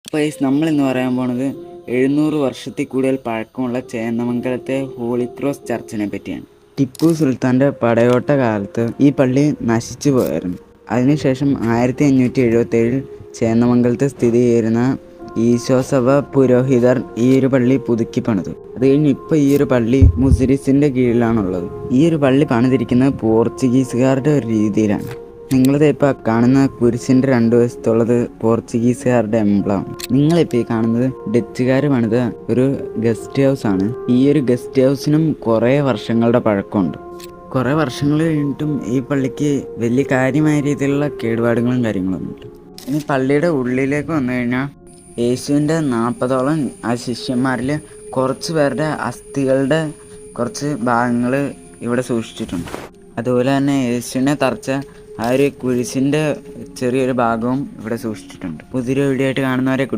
അപ്പോൾ നമ്മളിന്ന് പറയാൻ പോണത് 700 വർഷത്തിൽ കൂടുതൽ പഴക്കമുള്ള ചേന്നമംഗലത്തെ ഹോളി ക്രോസ് ചർച്ചിനെ പറ്റിയാണ്. ടിപ്പു സുൽത്താൻ്റെ പടയോട്ട കാലത്ത് ഈ പള്ളി നശിച്ചു പോയായിരുന്നു. അതിനുശേഷം 1577 ചേന്നമംഗലത്ത് സ്ഥിതി ചെയ്യുന്ന ഈശോസഭ പുരോഹിതർ ഈ ഒരു പള്ളി പുതുക്കി പണിതു. അത് കഴിഞ്ഞ് ഇപ്പോൾ ഈ ഒരു പള്ളി മുസ്ലിസിൻ്റെ കീഴിലാണുള്ളത്. ഈ ഒരു പള്ളി പണിതിരിക്കുന്നത് പോർച്ചുഗീസുകാരുടെ ഒരു രീതിയിലാണ്. നിങ്ങളിത് ഇപ്പോൾ കാണുന്ന കുരിശിൻ്റെ രണ്ട് വശത്തുള്ളത് പോർച്ചുഗീസുകാരുടെ എംബ്ലം. നിങ്ങളിപ്പോൾ ഈ കാണുന്നത് ഡച്ചുകാർ പണിത ഒരു ഗസ്റ്റ് ഹൗസ് ആണ്. ഈ ഒരു ഗസ്റ്റ് ഹൗസിനും കുറേ വർഷങ്ങളുടെ പഴക്കമുണ്ട്. കുറേ വർഷങ്ങൾ കഴിഞ്ഞിട്ടും ഈ പള്ളിക്ക് വലിയ കാര്യമായ രീതിയിലുള്ള കേടുപാടുകളും കാര്യങ്ങളൊന്നുമില്ല. ഇനി പള്ളിയുടെ ഉള്ളിലേക്ക് വന്നു കഴിഞ്ഞാൽ യേശുവിൻ്റെ 40ഓളം ആ ശിഷ്യന്മാരിൽ കുറച്ച് പേരുടെ അസ്ഥികളുടെ കുറച്ച് ഭാഗങ്ങൾ ഇവിടെ സൂക്ഷിച്ചിട്ടുണ്ട്. അതുപോലെ തന്നെ യേശുവിനെ തറച്ച ആ ഒരു കുരിശിൻ്റെ ചെറിയൊരു ഭാഗവും ഇവിടെ സൂക്ഷിച്ചിട്ടുണ്ട്. പുതിയൊരു വീഡിയോ ആയിട്ട് കാണുന്നവരെ